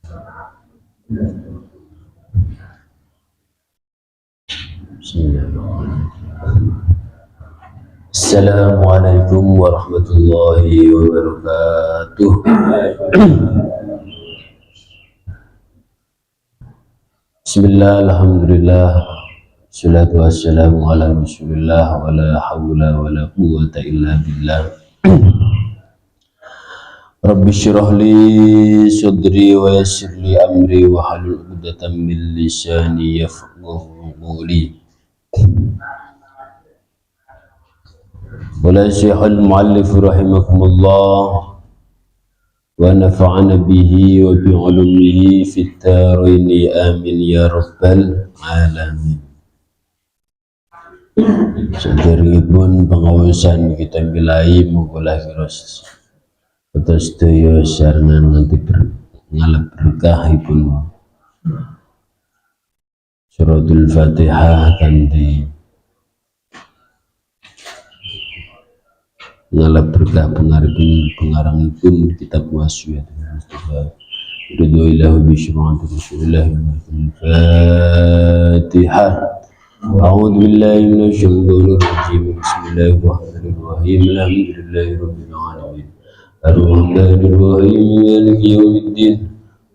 Assalamualaikum warahmatullahi wabarakatuh. Bismillah, alhamdulillah, salatu wassalamu ala rasulillah, wa la hawla wa la quwwata illa billah. Rabbi syrah li sadri wa yassir li amri wa halul 'uqdatam min lisani yafqahu qawli. Wala syaikhul mu'allif rahimakumullah wa nafa'ana bihi wa bi 'ulumihi fit dharaini amin ya rabbal alamin. Saderengipun pengawasan kita milai muga kiros atas daya sarengan nanti ngalap berkahipun suratul Fatihah kanthi ngalap berkah pengarangipun kitab wasiat Mustafa ridhoillahu bi syur'ati rasulillah Fatihah. A'udzu billahi minasy syaithanir rajim. Bismillahirrahmanirrahim. Alhamdulillahi rabbil alamin. Ar-rahmanir rahim maliki yaumiddin.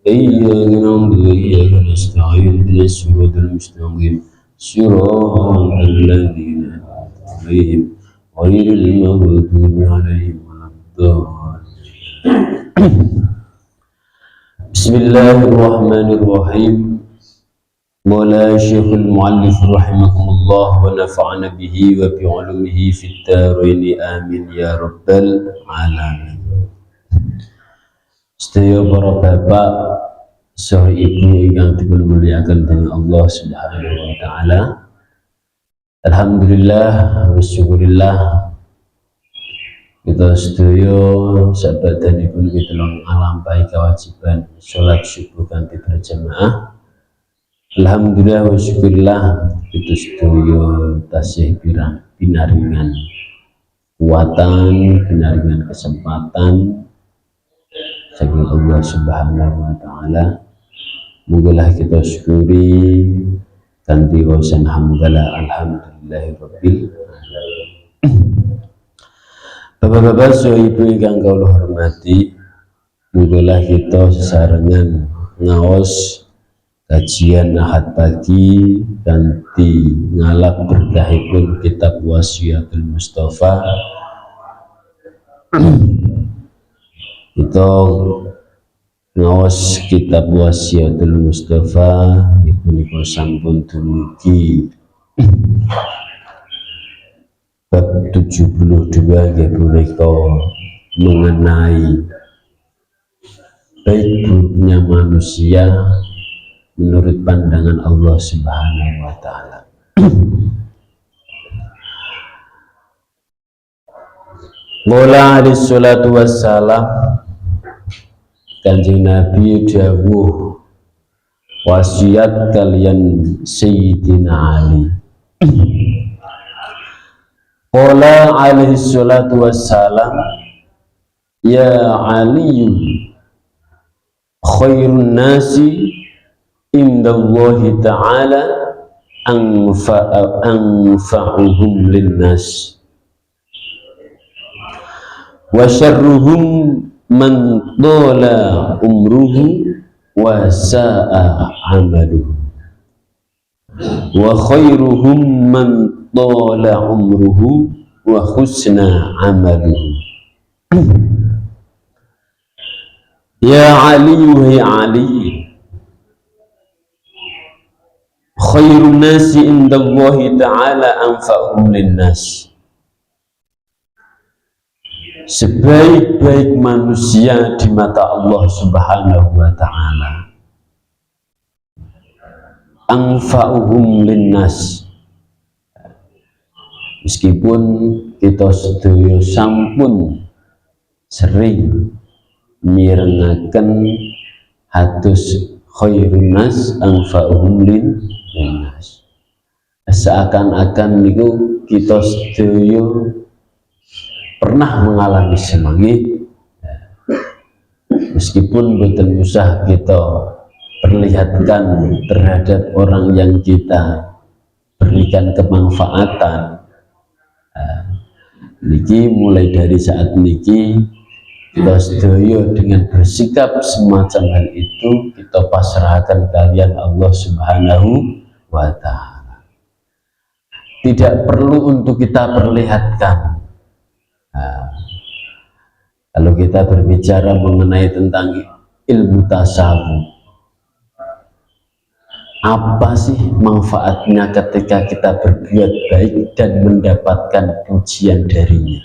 Iyyaka na'budu wa iyyaka nasta'in. Ihdinas siratal mustaqim. Shiratal ladzina an'amta 'alaihim ghairil maghdubi 'alaihim waladdallin. Bismillahirrahmanirrahim. Mula Syekhul Mu'allif rahimahumullah wa nafa'ana bihi wa bi 'ulumihi fid dharaini amin ya rabbal alamin. Sedaya para bapak saha ibu ingkang dipun mulyakaken dening Allah Subhanahu wa taala. Alhamdulillah wa syukurillah kita sedaya sabadanipun kita nglampahi kewajiban salat subuh kanthi berjamaah. Alhamdulillah wa syukurillah kita sedaya tasih pinaringan kuatan, pinaringan kesempatan saking Allah Subhanahu wa taala. Mugalah kita syukuri kanthi wasan hamdalah alhamdulillahirabbil alamin. Bapak-bapak saha ibu ingkang kula hormati, mugalah kita sesarengan ngaos kajian Ahad pagi kanthi ngalap berkahipun kitab Wasiatul Mustafa. Kita ngaos kitab Wasiatul Mustafa punika sampun dumugi bab 72 nggih punika mengenai baik buruknya manusia menurut pandangan Allah Subhanahu wa taala. Mula alaihi salatu wassalam, Kanjeng Nabi dawuh wasiat kalian Sayyidina Ali. Qala alaihi salatu wassalam, ya Ali khairun nasi indallahi ta'ala anfa'uhum linnas wa syarruhum man tola umruhu wa sa'a amaluhu wa khairuhum man tola umruhu wa husna amaluhu. Ya Ali, wahai Ali, khairun nasi indallahi ta'ala anfa'uhum linnas. Sebaik-baik manusia di mata Allah Subhanahu wa ta'ala anfa'uhum linnas. Meskipun kita sedaya sampun sering mirengaken hatus khairun nas anfa'uhum linnas, seakan-akan niku kita sedaya pernah mengalami semangit meskipun boten usah kita perlihatkan terhadap orang yang kita berikan kemanfaatan. Niki mulai dari saat niki kita sedaya dengan bersikap semacam hal itu kita pasrahkan kalian Allah Subhanahu wa ta'ala. Tidak perlu untuk kita perlihatkan. Kalau kita berbicara mengenai tentang ilmu tasawuf, apa sih manfaatnya ketika kita berbuat baik dan mendapatkan pujian darinya?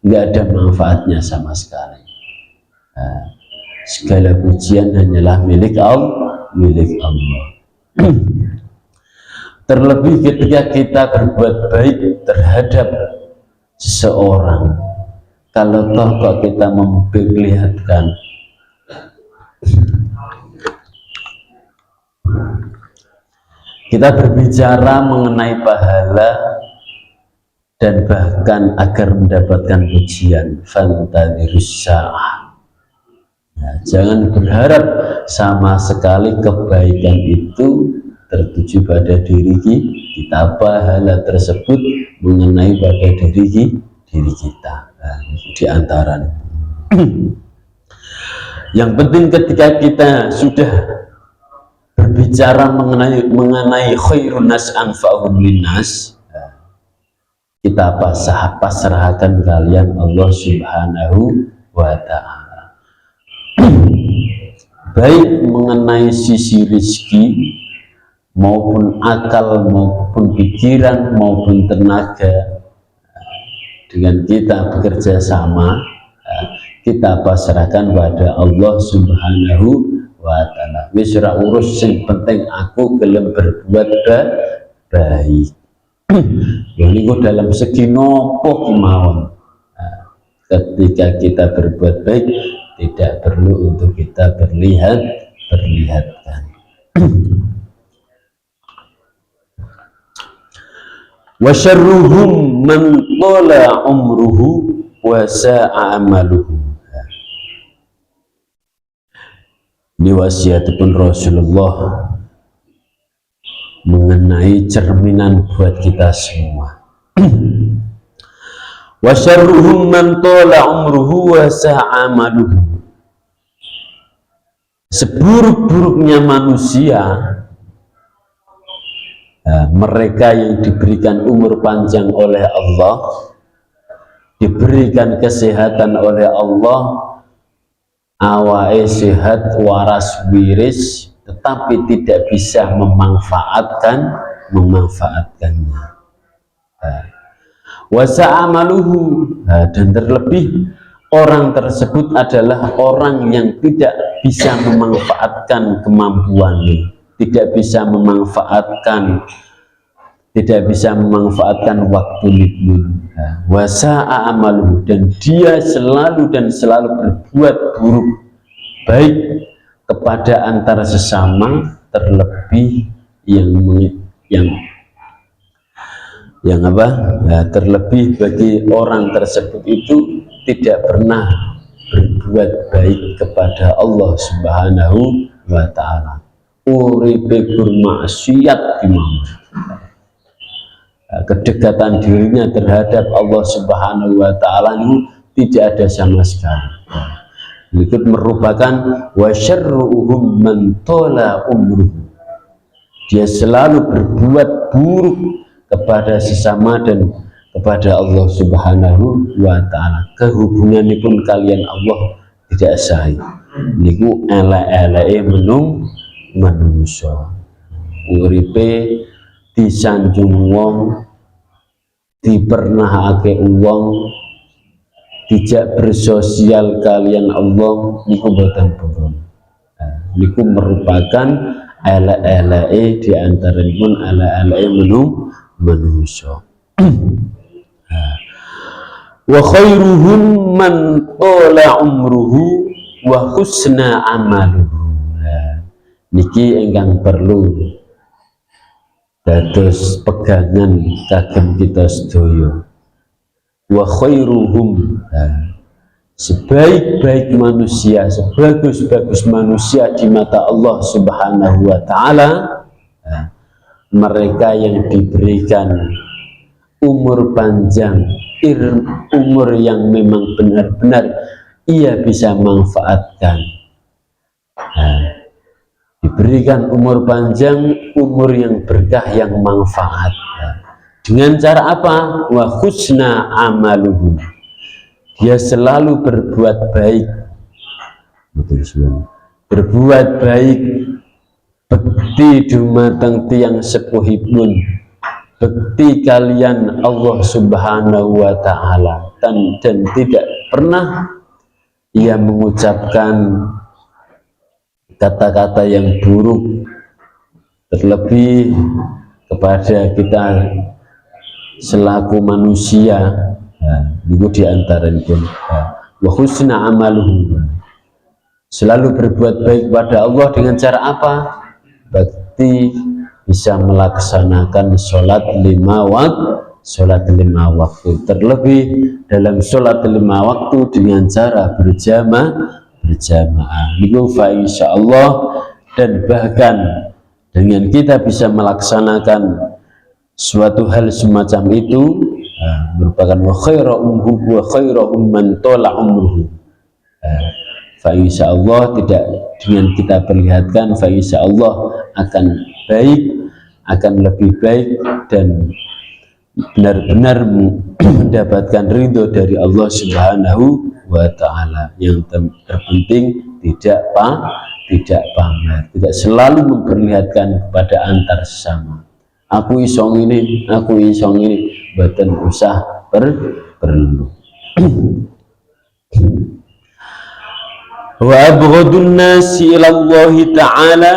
Nggak ada manfaatnya sama sekali. Segala pujian hanyalah milik Allah. Terlebih ketika kita berbuat baik terhadap seseorang, kalau toh kok kita memperlihatkan, kita berbicara mengenai pahala dan bahkan agar mendapatkan pujian, fantadhirus sa'ah. Jangan berharap sama sekali kebaikan itu tertuju pada diri kita, pahala tersebut mengenai pada diri kita. Di antara yang penting ketika kita sudah berbicara mengenai khairun nas anfa'uhum linnas, kita pasrahkan kalian Allah Subhanahu wa ta'ala. Baik mengenai sisi rizki maupun akal maupun pikiran maupun tenaga, dengan kita bekerja sama, kita pasrahkan pada Allah Subhanahu wa ta'ala. Wis ora urus, sing penting aku gelem berbuat baik. Niku dalam segi nopo kemawon. Ketika kita berbuat baik tidak perlu untuk kita perlihatkan. Wa syarruhum man tala umruhu wa sa'a amaluhu. Ini wasiatipun Rasulullah mengenai cerminan buat kita semua. Wa syarruhum man tala umruhu wa sa'a amaluhu. Seburuk-buruknya manusia, mereka yang diberikan umur panjang oleh Allah, diberikan kesehatan oleh Allah, awake sehat waras wiris, tetapi tidak bisa memanfaatkannya. Wasa amaluhu, dan terlebih orang tersebut adalah orang yang tidak bisa memanfaatkan kemampuannya, tidak bisa memanfaatkan waktu libur. Wasa'a amaluhu, dan dia selalu berbuat buruk baik kepada antara sesama, terlebih terlebih bagi orang tersebut itu tidak pernah berbuat baik kepada Allah Subhanahu wa ta'ala. Uripe bermaksiat gimana? Kedekatan dirinya terhadap Allah Subhanahu wa ta'ala itu tidak ada sama sekali. Itu merupakan wa syarruhum man tala umruhu. Dia selalu berbuat buruk kepada sesama dan kepada Allah Subhanahu wa ta'ala. Kehubunganipun kalian Allah tidak sahih. Niku elek-eleke menungso. Uripe disanjung wong, dipernahake wong, dijak bersosial kalian Allah, niku boten purun. Niku merupakan elek-eleke di antaranipun elek-eleke menungso. Wa khairuhum man tala umruhu wa husna amaluhu. Niki ingkang perlu dados pegangan kagem kita sedaya. Wa khairuhum, sebaik-baik manusia, sebagus-bagus manusia di mata Allah Subhanahu wa Ta'ala, mereka yang diberikan umur panjang, umur yang memang benar-benar ia bisa manfaatkan. Diberikan umur panjang, umur yang berkah, yang manfaat. Dengan cara apa? Wa husna amaluhum, dia selalu berbuat baik, berbuat baik, bekti dumateng tiang sepuhipun, bekti kalian Allah Subhanahu wa Ta'ala, dan tidak pernah ia mengucapkan kata-kata yang buruk, terlebih kepada kita selaku manusia. Itu diantaranya wa husna amaluhu, selalu berbuat baik pada Allah dengan cara apa? Bakti bisa melaksanakan sholat lima waktu, terlebih dalam sholat lima waktu dengan cara berjamaah. Itu fa insyaallah, dan bahkan dengan kita bisa melaksanakan suatu hal semacam itu, merupakan wa khairuhum man tola umruhu. Fa insyaallah, tidak dengan kita perlihatkan, fa insyaallah akan baik, akan lebih baik, dan benar-benar mendapatkan ridho dari Allah Subhanahu wa Ta'ala. Yang terpenting tidak pamer, tidak selalu memperlihatkan kepada antar sesama, aku isong ini, badan usah perlu. Wa abghadun nasi ila Allah Ta'ala,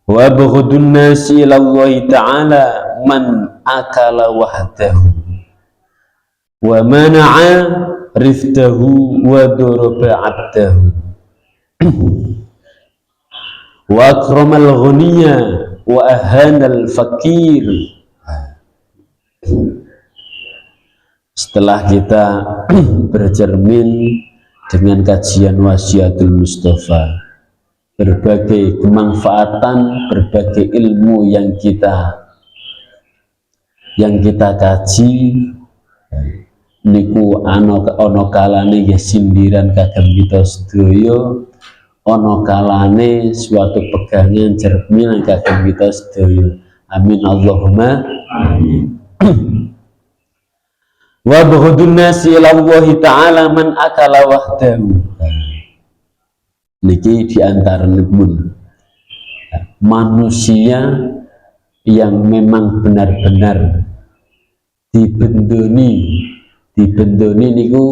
wa abghadun nasi ila Allah Ta'ala man akala wahdahu wa mana'a riftahu wa daraba 'abdahu wa akramal ghaniya wa ahanal fakir. Setelah kita bercermin dengan kajian Wasiatul Mustafa, berbagai kemanfaatan, berbagai ilmu yang kita kaji, niku ono kalane ya sindiran kagem kita sedaya, ono kalane suatu pegangan cermin kagem kita sedaya. Amin Allahumma amin. Wa abghadun nasi ila Allah Ta'ala man akala wahdahu. Niki diantara pun manusia yang memang benar-benar dibendoni niku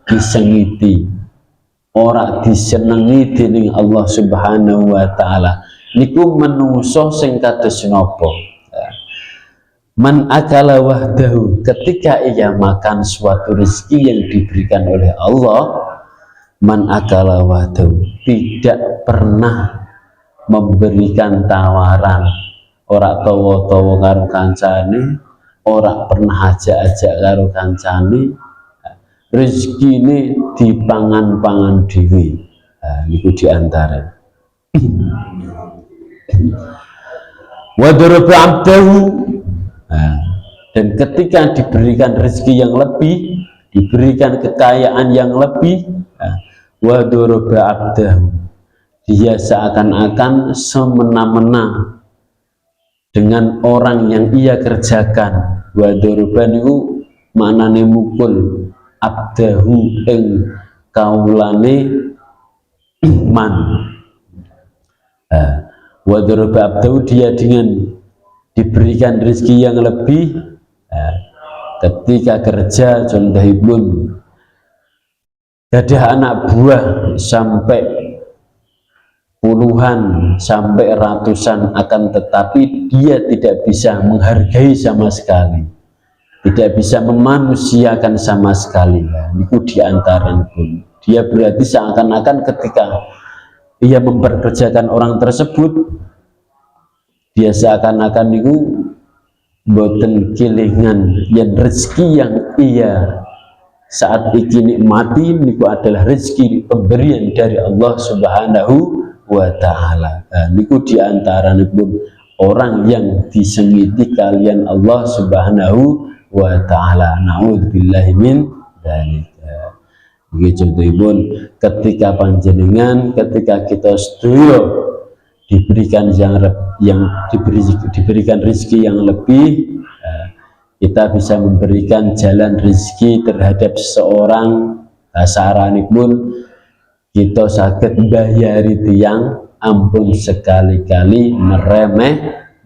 disengiti, ora disenengi dening Allah Subhanahu wa Ta'ala, niku menungso sing kados napa? Man akala wahdahu, ketika ia makan suatu rezeki yang diberikan oleh Allah, man akala wahdahu, tidak pernah memberikan tawaran, ora tawa-tawa karo kancane, ora pernah ajak-ajak karo kancane, rezeki ini dipangan-pangan dhewe. Niku diantara. Wa daraba 'abdahu, dan ketika diberikan rezeki yang lebih, diberikan kekayaan yang lebih, wa daraba 'abdahu, dia seakan-akan semena-mena dengan orang yang ia kerjakan. Wa daraba niku maknane mukul, abdahu ing kaulane man. Wa daraba abdahu, dia dengan diberikan rezeki yang lebih, ketika kerja contohipun gadah anak buah sampai puluhan sampai ratusan, akan tetapi dia tidak bisa menghargai sama sekali, tidak bisa memanusiakan sama sekali. Niku diantara pun dia berarti seakan-akan ketika ia memperkerjakan orang tersebut, dia seakan-akan niku boten kilingan yang rezeki yang ia saat iki nikmati niku adalah rezeki pemberian dari Allah Subhanahu wa taala. Niku diantaranipun orang yang disengiti kalian Allah Subhanahu wa taala. Nauzubillahi min dzalik. Begitu contohipun ketika panjenengan, ketika kita sedaya diberikan diberikan rezeki yang lebih, kita bisa memberikan jalan rezeki terhadap seseorang, saranipun kita sakit bayari tiang ampun sekali-kali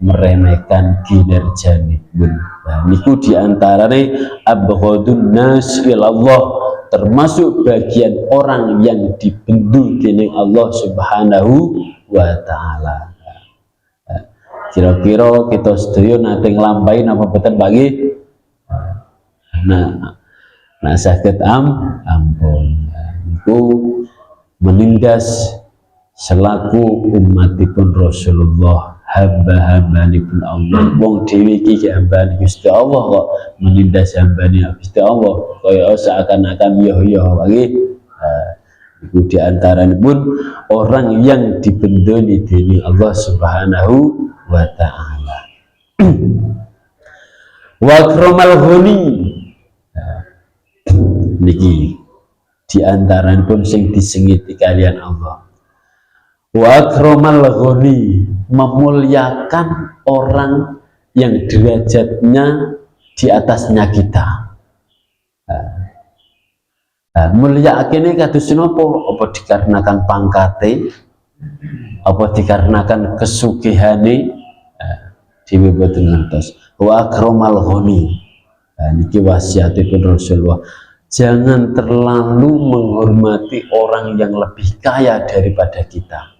meremehkan kinerjanipun. Niku diantarane abghadun nas ilallah, termasuk bagian orang yang dibendu dening Allah Subhanahu wa taala. Kira-kira kita sedaya nate nglampahi napa boten bagi nah saged ampun. Niku menindas selaku umatipun Rasulullah, hamba-hambanipun Allah. Wong dhewe iki hambane Gusti Allah kok menindas hambane Gusti Allah kaya seakan-akan yoh-yoh lagi. Iku diantaranipun orang yang dibendoni dening Allah Subhanahu wa ta'ala. Wa akramal ghani, niki diantaranipun sing disengiti kalian Allah. Wa akramal ghani, memuliakan orang yang derajatnya di atasnya kita. Mulia akhirnya kados napa? Apa dikarenakan pangkate, apa dikarenakan kesugihane, dhewe boten ngertos. Wa akramal ghani, niki wasiatipun Rasulullah, jangan terlalu menghormati orang yang lebih kaya daripada kita.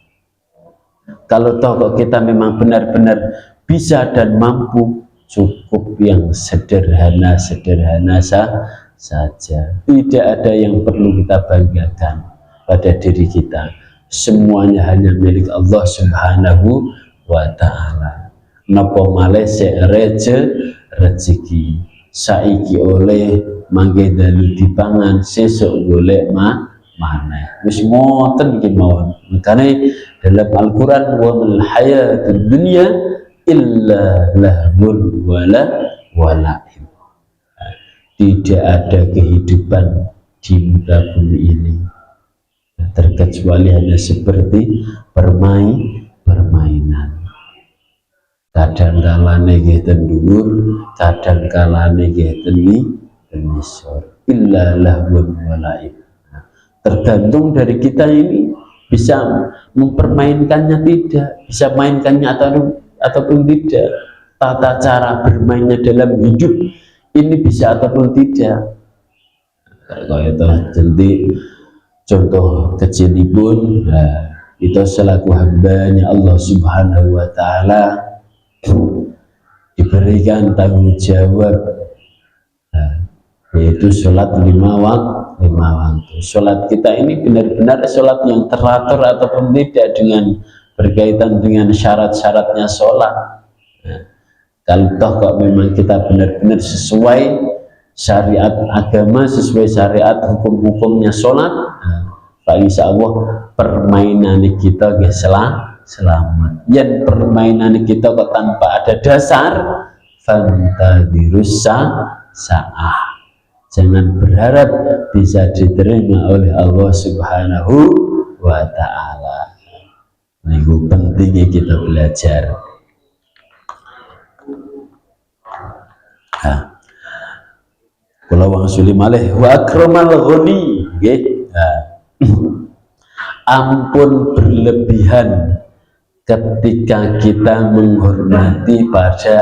Kalau toh kita memang benar-benar bisa dan mampu, cukup yang sederhana saja. Tidak ada yang perlu kita banggakan pada diri kita. Semuanya hanya milik Allah Subhanahu wa ta'ala. Napa malih sek rezeki saiki oleh mangke dalu dipangan, sesuk golek maneh. Wis ngoten iki mawon. Makane dalam Al-Qur'an, wa mal hayatud dunya illa lahwun wala. Tidak ada kehidupan di muka bumi ini terkecuali hanya seperti permainan. Kadang kalane nggih ten dhuwur, kadang kalane nggih ten nisor. Illa lahwun walaib. Tergantung dari kita ini bisa mempermainkannya tidak, bisa mainkannya ataupun tidak. Tata cara bermainnya dalam hidup ini bisa ataupun tidak. Kalau itu jadi contoh kecilipun, kita selaku hambanya Allah Subhanahu wa ta'ala diberikan tanggung jawab, yaitu sholat lima waktu. Sholat kita ini benar-benar sholat yang teratur ataupun tidak, dengan berkaitan dengan syarat-syaratnya sholat. Kalau toh kok memang kita benar-benar sesuai syariat agama, sesuai syariat hukum-hukumnya sholat, insya Allah permainan kita selamat. Yang permainan kita kok tanpa ada dasar, fantadhirus sa'ah. Jangan berharap bisa diterima oleh Allah Subhanahu wa ta'ala. Ini pentingnya kita belajar. Kula wangsuli malih wa akramal ghani, nggih. Ampun berlebihan ketika kita menghormati pada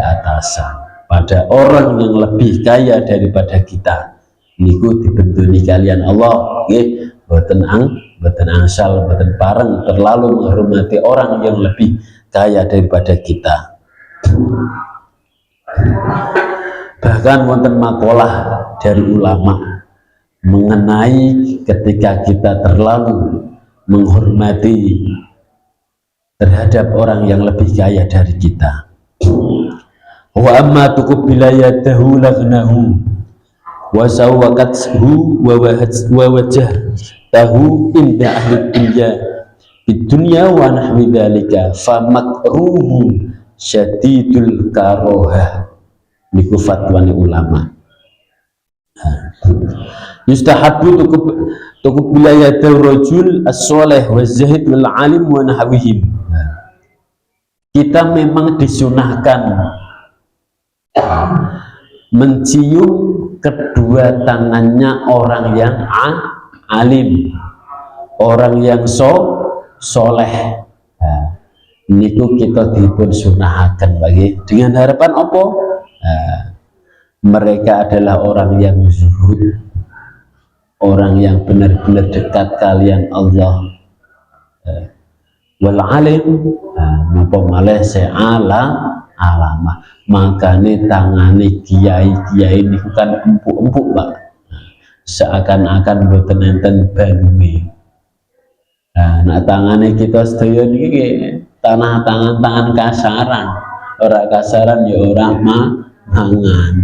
atasan, pada orang yang lebih kaya daripada kita. Niku dibentuni kalian Allah, nggih. Boten angsal, boten pareng terlalu menghormati orang yang lebih kaya daripada kita. Bahkan wonten makalah dari ulama mengenai ketika kita terlalu menghormati terhadap orang yang lebih kaya dari kita. Wa amma tuqbila yadahu laghnahu, wa sawwaqathu wa wajhtahu inda ahli dunya bid dunya wa nahwi dzalika fa makruhu syadidul karohah. Niku fatwane ulama. Yustahabu tukup wilayah rajul as-soleh wa zahid wal alim wa nahwihim. Kita memang disunahkan mencium kedua tangannya orang yang alim, orang yang soleh. Niku kita dipun sunahaken bagi dengan harapan apa? Mereka adalah orang yang zuhud, orang yang benar-benar dekat kalian Allah. Wal alim napa malih alamah, makane tangane kiai-kiai niku kan empuk-empuk Pak, seakan-akan boten enten balunge. Nak tangane kita sedaya niki tangan kasaran, ora kasaran ya ora mangan.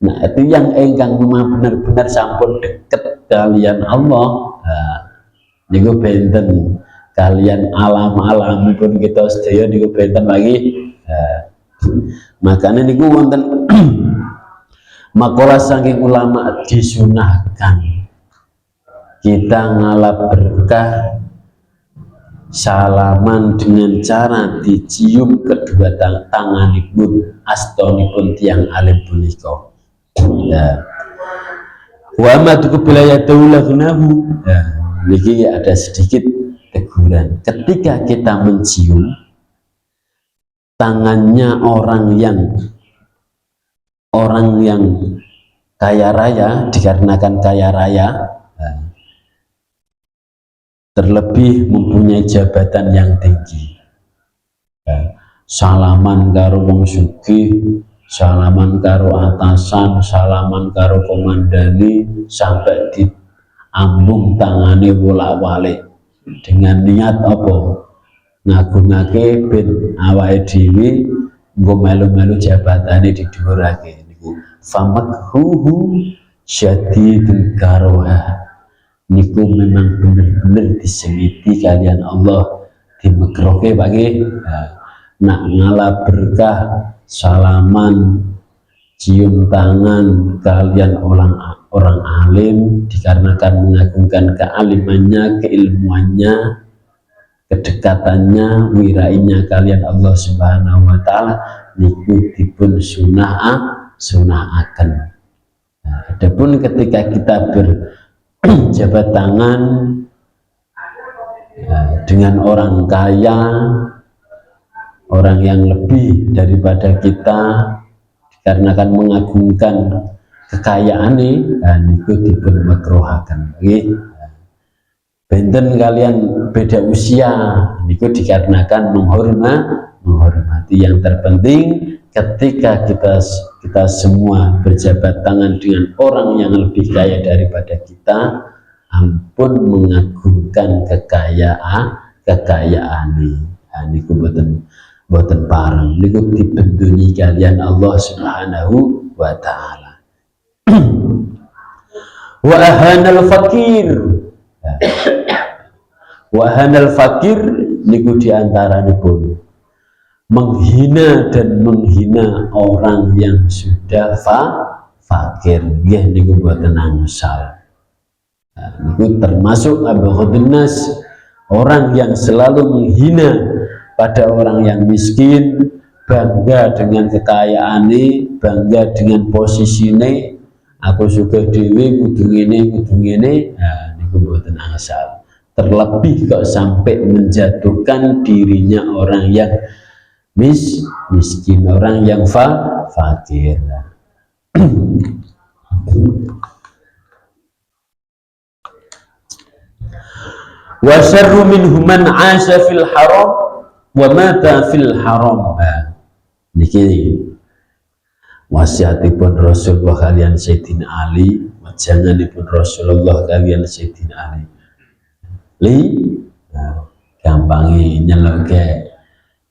Nah itu yang engkang benar-benar sampun deket kalian Allah. Niku benten kalian alam pun kita sedaya niku benten lagi. Makanya niku wonten makalah saking ulama disunahkan kita ngalap berkah salaman dengan cara dicium kedua tanganipun astonipun tiang alim punika. Wa ma tuqbila yadullahu. Niki ada sedikit teguran. Ketika kita mencium tangannya orang yang kaya raya, dikarenakan kaya raya, terlebih mempunyai jabatan yang tinggi, salaman karo wong sugih, salaman karo atasan, salaman karo komandani, sampai diambung tangane bolak-balik dengan niat apa? Ngagungake ben awake dhewe nggo melu-melu jabatane didhuwurake. Niku famakhuhu syadidul karohah. Niku memang benar-benar disengiti kalian Allah, dimekroke bagi nak ngalah berkah, salaman, cium tangan kalian orang alim, dikarenakan mengagungkan kealimannya, keilmuannya, kedekatannya, wirainya kalian Allah Subhanahu wa taala, niku dipun sunahaken. Adapun ketika kita jabat tangan dengan orang kaya, orang yang lebih daripada kita, dikarenakan mengagungkan kekayaan niku dipun makruhaken. Benten kalian beda usia niku dikarenakan menghormati. Yang terpenting ketika kita semua berjabat tangan dengan orang yang lebih kaya daripada kita, ampun mengagungkan kekayaan niku boten pareng, niku dibenduni kalian Allah Subhanahu wa taala. Wa ahanal fakir, wa ahanal fakir niku diantaranipun menghina orang yang sudah fakir, nggih niku boten angsal. Niku termasuk abghadunnas, orang yang selalu menghina pada orang yang miskin, bangga dengan kekayaane, bangga dengan posisine, aku sugih dhewe kudu ngene, niku boten angsal. Terlebih kok sampai menjatuhkan dirinya orang yang miskin, orang yang fakir. Wa syarru minhum man 'asha fil haram wa mata fil haram. Niki wasiatipun Rasulullah kalian Sayyidina Ali, wajanganipun Rasulullah kalian Sayyidina Ali. Gampangi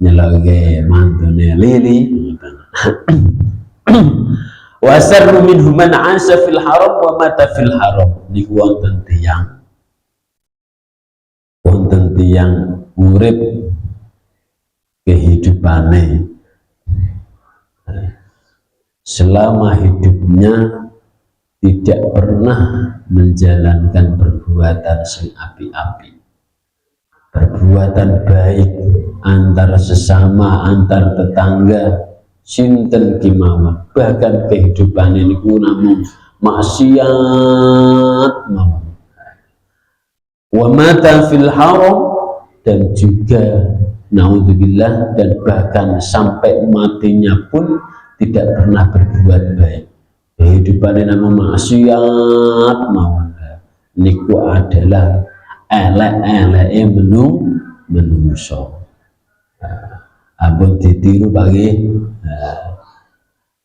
nyeloke mantune Lili. Wa sarru minhum man 'asha fil haram wa mata fil haram. Niku wonten tiyang urip kehidupane selama hidupnya tidak pernah menjalankan perbuatan sing api-api, perbuatan baik antar sesama, antar tetangga, sinten kemawon, bahkan kehidupan ini namun maksiat mawon. Wa mata fil haram, dan juga naudzubillah, dan bahkan sampai matinya pun tidak pernah berbuat baik. Kehidupan ini namun maksiat mawon. Niku adalah elek-eleke menungso. Ampun ditiru bagi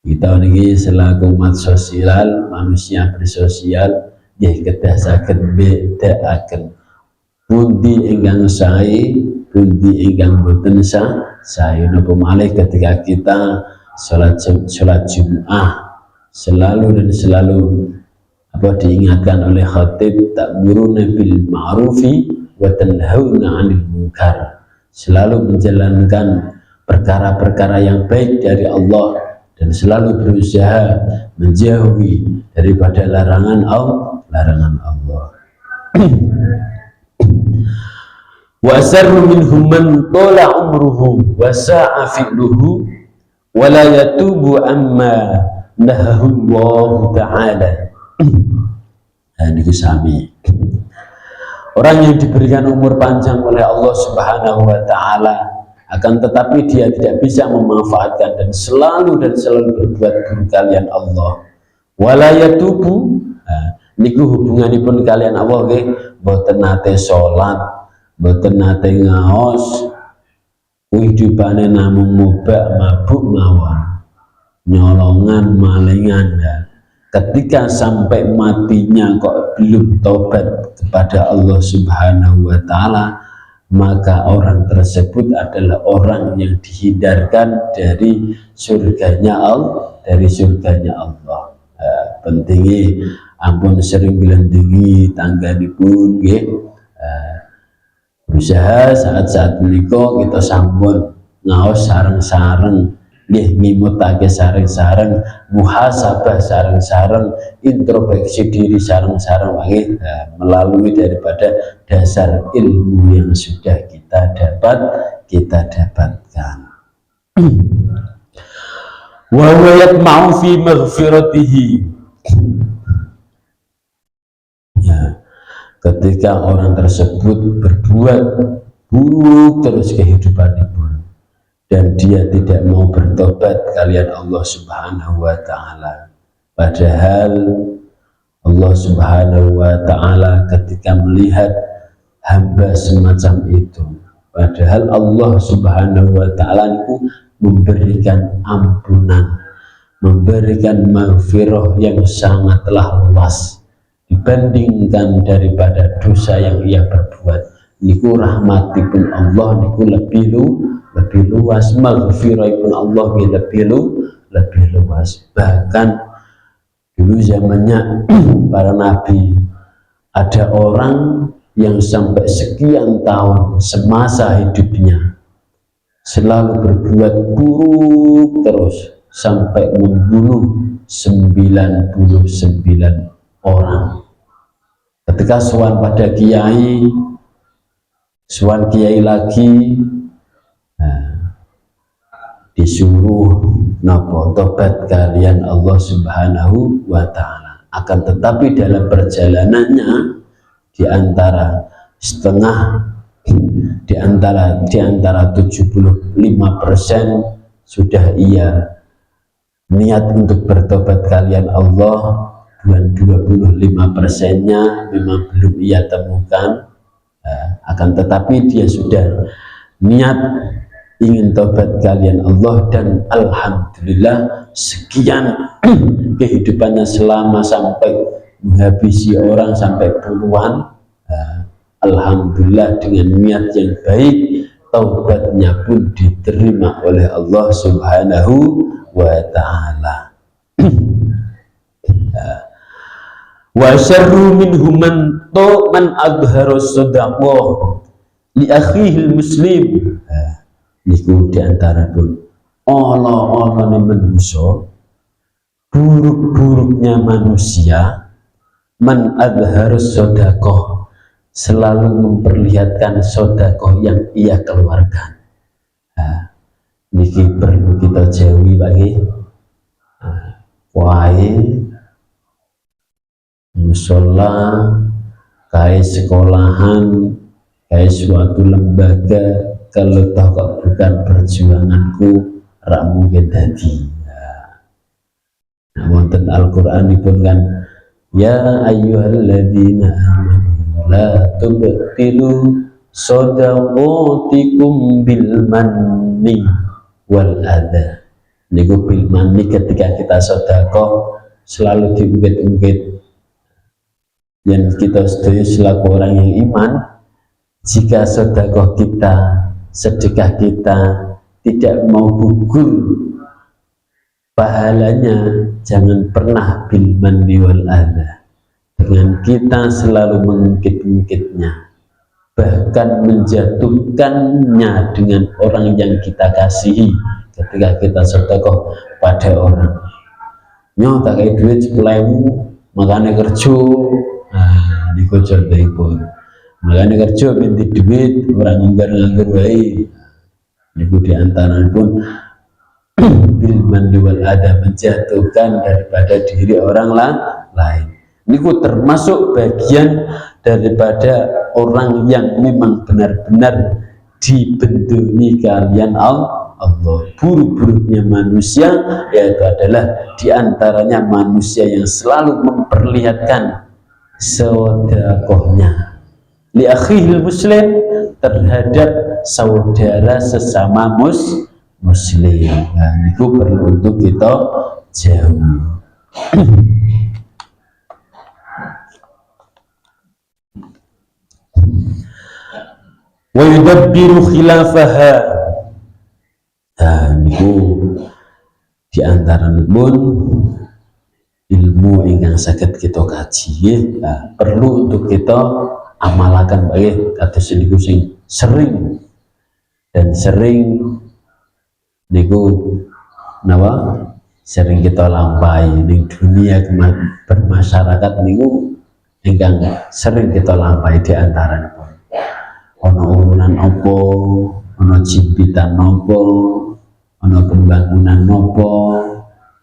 kita ini selaku umat sosial, manusia bersosial, nggih kedah saged mbedakaken pundi ingkang sae, pundi ingkang boten sae. Napa malih ketika kita salat Jumat selalu dan selalu diingatkan oleh khatib, ta'muruna bil ma'rufi wa tanhauna 'anil munkar, selalu menjalankan perkara-perkara yang baik dari Allah dan selalu berusaha menjauhi daripada larangan Allah. Wa sarru minhum man tala umruhu wa sa'a fi'luhu wa la yatubu amma nahahu Allah ta'ala. Ini sami. Orang yang diberikan umur panjang oleh Allah Subhanahu wa Ta'ala, akan tetapi dia tidak bisa memanfaatkan dan selalu berbuat buruk kalian Allah. Wala yatubu, niku hubunganipun kalian Allah nggih, mboten nate salat, mboten nate ngaos, hidupane namung mabuk mawon, nyolongan, malingan. Ketika sampai matinya kok belum taubat kepada Allah Subhanahu wa Ta'ala, maka orang tersebut adalah orang yang dihindarkan dari surganya Allah, pentingnya ampun sering bilandengi tangganipun nggih, berusaha saat-saat menika kita sampun ngaos sareng-sareng nggih, ngimutake sareng-sareng, muhasabah sareng-sareng, introspeksi diri sareng-sareng nggih, melalui daripada dasar ilmu yang sudah kita dapatkan. Wa yatma'u fi maghfiratihi. Ya, ketika orang tersebut berbuat buruk terus kehidupannya, dan dia tidak mau bertobat kalian Allah Subhanahu wa Ta'ala, padahal Allah Subhanahu wa Ta'ala ketika melihat hamba semacam itu, padahal Allah Subhanahu wa Ta'ala itu memberikan ampunan, memberikan maghfirah yang sangatlah luas dibandingkan daripada dosa yang ia perbuat. Niku rahmatipun Allah niku lebih luas, maghfirahipun Allah lebih luas. Bahkan dulu zamannya para nabi, ada orang yang sampai sekian tahun semasa hidupnya selalu berbuat buruk terus sampai membunuh 99 orang. Ketika sowan pada kiai, sowan kiai lagi, disuruh napa tobat kalian Allah Subhanahu wa Ta'ala. Akan tetapi dalam perjalanannya di antara 75% sudah ia niat untuk bertobat kalian Allah, dan 25%-nya memang belum ia temukan. Akan tetapi dia sudah niat ingin tobat kalian Allah, dan alhamdulillah sekian kehidupannya selama sampai menghabisi orang sampai puluhan, alhamdulillah dengan niat yang baik taubatnya pun diterima oleh Allah Subhanahu wa Ta'ala. Wa syarru minhu man adhara shadaqah li akhihi muslim. Niku diantara pun Allah manusia, buruk-buruknya manusia, man adhara shadaqah, selalu memperlihatkan sedekah yang ia keluarkan. Niki perlu kita jauhi bagi wae musola, kayak sekolahan, kayak suatu lembaga, kalau tahu bukan perjuanganku rak mungkin tadi. Nah, wonten Al-Qur'an dipun kan, ya ayyuhalladzina amanu la tubtilu shadaqatikum bil manni wal adha. Niku bil manni, ketika kita sedekah selalu diungkit-ungkit. Yang kita sedaya selaku orang yang iman, jika sedekah kita tidak mau gugur pahalanya, jangan pernah bil manni wal adha, dengan kita selalu mengungkit-ungkitnya, bahkan menjatuhkannya dengan orang yang kita kasihi. Ketika kita sedekah pada orang, nyo tak kayak duit 10.000 makanya kerja, niku contohipun, makanya kerja minta duit, orang nganggur wae. Niku diantarapun bil manni wal adha, menjatuhkan daripada diri orang lain. Niku termasuk bagian daripada orang yang memang benar-benar dibendungi kalian Allah. Buruk-buruknya manusia yaitu adalah diantaranya manusia yang selalu memperlihatkan sedekahnya li akhihil muslim, terhadap saudara sesama muslim. Nah, itu perlu untuk kita jauhi. Wa yudabbiru khilafaha. Nah, niku diantaranipun ilmu ingkang saged kita kaji, perlu untuk kita amalaken bae kados niku sing sering niku napa sering kita lampahi ning dunia bermasyarakat niku ingkang sering kita lampahi diantaranipun ana urunan apa, ana jimpitan apa, ana pembangunan apa,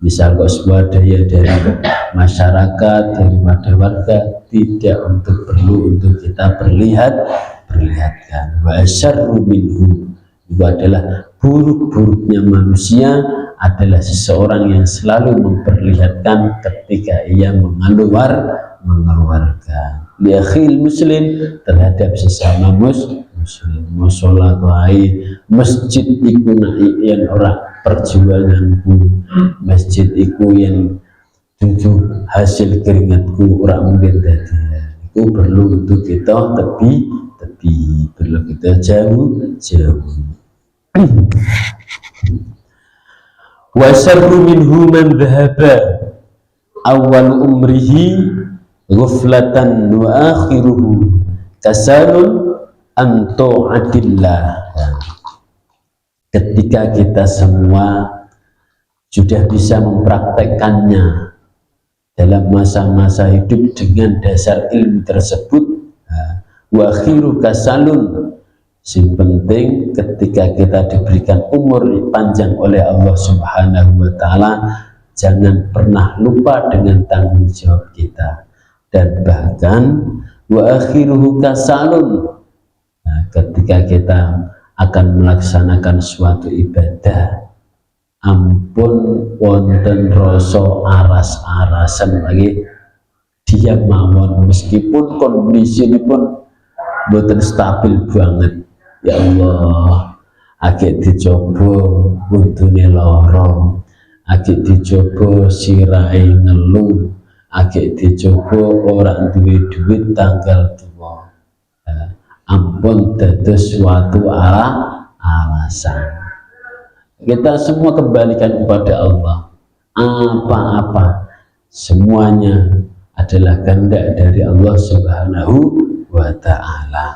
misal kok swadaya dari masyarakat, daripada warga, tidak perlu untuk kita perlihatkan. Wa syarru minhu, itu adalah buruk-buruknya manusia adalah seseorang yang selalu memperlihatkan ketika ia mengeluarkan li akhil muslim, terhadap sesama muslim. Musola wae, masjid iku yen ora perjuanganku, masjid iku yang tujuh hasil keringatku, ora mungkin tadi. Itu perlu untuk kita tepi, perlu kita jauh. Wa syarru minhu man dhahaba awal umrihi ghuflatan wa akhiruhu kasalun anto adillah. Ketika kita semua sudah bisa mempraktekkannya dalam masa-masa hidup dengan dasar ilmu tersebut, wa akhiru kasalun, sing penting ketika kita diberikan umur panjang oleh Allah Subhanahu wa Ta'ala, jangan pernah lupa dengan tanggung jawab kita. Dan bahkan wa akhiruhu kasalun, ketika kita akan melaksanakan suatu ibadah, ampun wonten rasa aras-arasan lagi dia mawon, meskipun kondisi ini pun boten stabil banget. Ya Allah, agak dicoba untune lorong, agak dicoba sirai ngeluh, agak dicoba orang duit tanggal tua. Ampun dados suatu alasan. Kita semua kembalikan kepada Allah. Apa-apa semuanya adalah kehendak dari Allah Subhanahu wa ta'ala.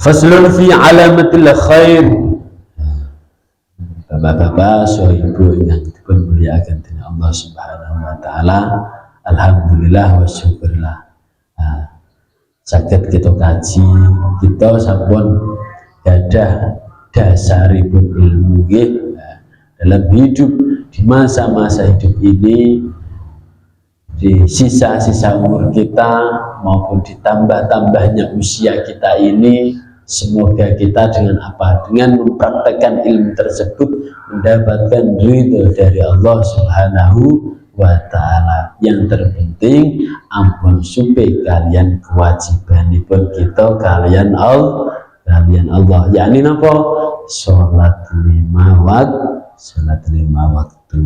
Faslun fi alamatil khair. Bapak-bapak, so ibu yang dimuliakan dengan Allah Subhanahu wa ta'ala, alhamdulillah wa syukurlah. Sakit kita kaji, kita sampun gadah dasaripun ilmu dalam hidup, di masa-masa hidup ini, di sisa-sisa umur kita maupun ditambah-tambahnya usia kita ini, semoga kita dengan apa? Dengan mempraktekkan ilmu tersebut mendapatkan ridho dari Allah Subhanahu wa ta'ala. Yang terpenting ampun supe kalian kewajibanipun kita kalian Allah, yakni napa? Salat 5 waktu.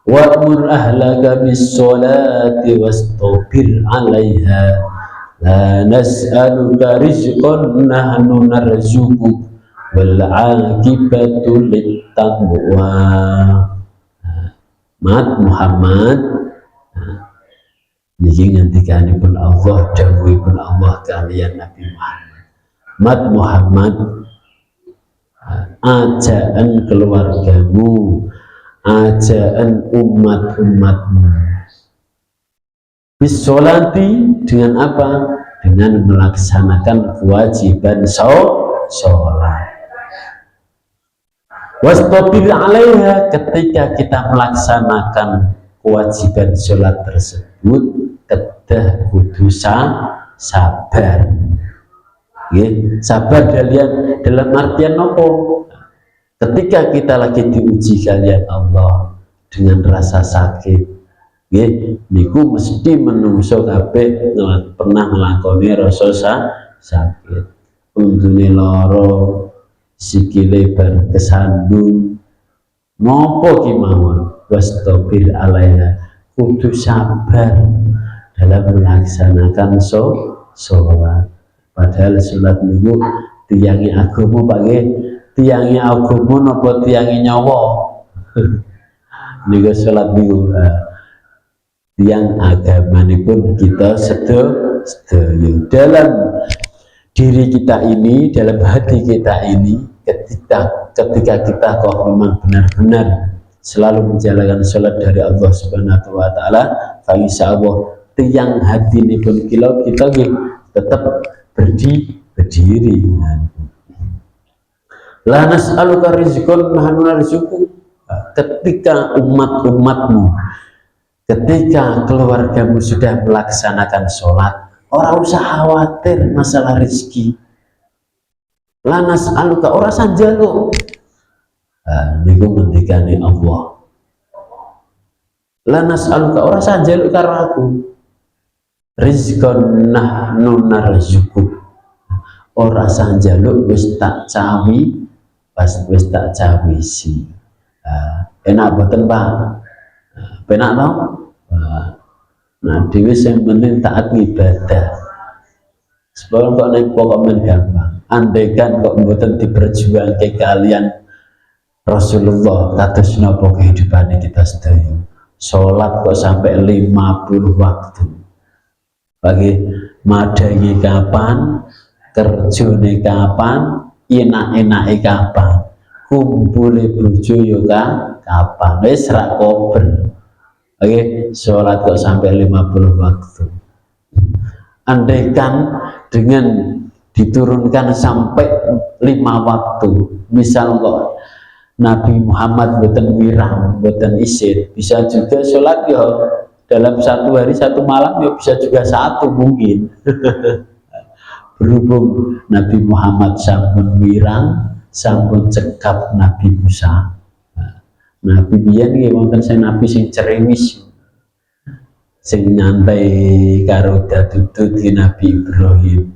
Wa'mur ahlaka bis-sholati wastabir 'alaiha la nas'aluka rizqan nahnu narzuquk wal 'aqibatu lit-taqwa. Mat Muhammad niki ngendikanipun Allah, dawuhipun Allah kalian Nabi Muhammad. Mat Muhammad, ajaan keluargamu, ajaan umat-umatmu. Bisolati, dengan apa? Dengan melaksanakan kewajiban sholat. Wastabir 'alaiha, ketika kita melaksanakan kewajiban sholat tersebut, kedah kudu sabar. Sabar dalam artian apa? Ketika kita lagi diuji kalian Allah dengan rasa sakit, niku mesti menungso kabeh pernah nglakoni rasa sakit. Untune lara, sikile bar kesandung, ngopo ki mawon, wastabir 'alaiha, kudu sabar dalam melaksanakan sholat. Padahal sholat niku tiangi agama pakai tiangi agama napa tiangi nyawa. Niku sholat niku tiang agamanipun kita sedaya. Dalam diri kita ini, dalam hati kita ini, ketika kita kok memang benar-benar selalu menjalankan sholat dari Allah Subhanahu wa ta'ala, insyaallah tiang hati ini pun kita tetap berdiri. La nas'aluka rizqan nahnu narzuquk, ketika umat-umatmu, ketika keluargamu sudah melaksanakan sholat, orang usah khawatir masalah rezeki. La nas'aluka, ora sanjalo. Niku ngendikane Allah. La nas'aluka, ora sanjalo karo aku. Rizqan nahnu narzuquk, ora sanjalo wis tak cawi, wis tak cawisi. Enak boten Pak? Penak tau? Nah, dhewe sing penting taat ibadah. Sebab kok nek pokok men gampang. Andaikan kok mboten diperjuangke kalian Rasulullah kados napa kehidupane kita sedaya. Salat kok sampai 50 waktu. Bagi madai kapan, kerjane kapan, enak-enake kapan, kumpule bojo yo kapan, wis rak kober. Sholat kok sampai 50 waktu. Andaikan dengan diturunkan sampai 5 waktu, misal kok Nabi Muhammad boten wirang, boten isin, bisa juga sholat ya dalam 1 hari 1 malam, ya bisa juga 1 mungkin. Berhubung Nabi Muhammad sampun wirang, sampun cekap Nabi Musa. Nabi biyen nggih wonten sing nabi sing cerewis, sing nyantai karo dadutut Nabi Ibrahim.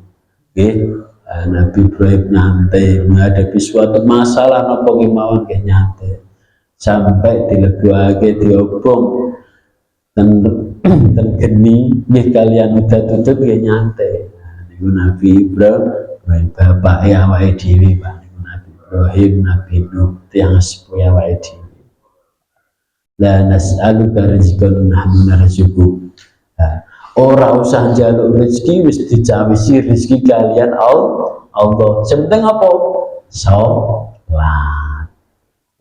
Nggih, Nabi Ibrahim nyantai menghadapi suatu masalah napa kemawon nggih nyantai. Sampai dilebokake diobong ten geni nggih kalian dadutut nggih nyantai. Niku Nabi Ibrahim bapak awake dhewe Pak, niku Nabi. Ibrahim, Nabi Nuh, yang sepuya wae dhewe. La nas'aluka rizqan nahnu narzuquk. Ora usah njaluk rezeki, wis dicawisi rezeki kalian Allah. Sepenting apa? Salat.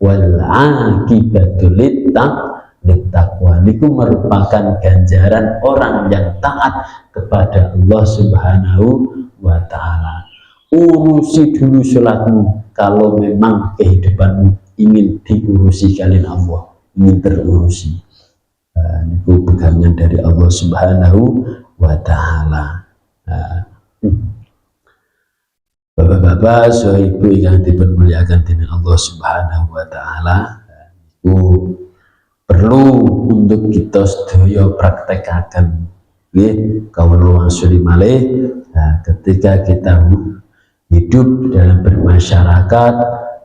Wal aqibatu littaqwa. Niku merupakan ganjaran orang yang taat kepada Allah Subhanahu wa taala. Urusi dulu sholatmu kalau memang kehidupanmu ingin diurusi kalian Allah, ingin terurusi. Niku pegangan dari Allah Subhanahu wa taala. Bapak-bapak, ibu yang dipermuliakan dengan Allah Subhanahu wa taala, itu perlu untuk kita sedaya praktekaken nggih kawula wangsuli malih. Ketika kita hidup dalam bermasyarakat,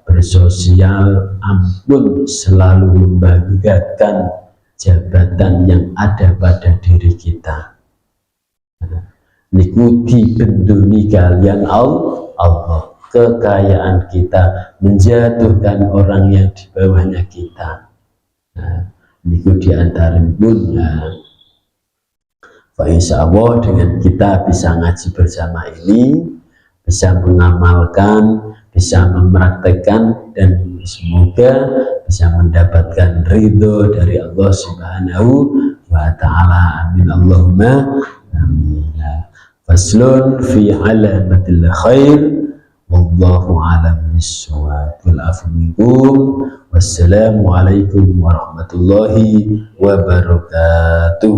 bersosial, ampun selalu membanggakan jabatan yang ada pada diri kita. Niku dibenduni kalian Allah. Kekayaan kita menjatuhkan orang yang di bawahnya kita. Niku diantaripun. Insya Allah dengan kita bisa ngaji bersama ini, bisa mengamalkan, bisa mempraktekkan, dan semoga bisa mendapatkan ridho dari Allah Subhanahu wa taala. Amin Allahumma amin. Faslun fi alamatil khair wallahu a'lam bis-shawab. Wassalamu alaikum warahmatullahi wabarakatuh.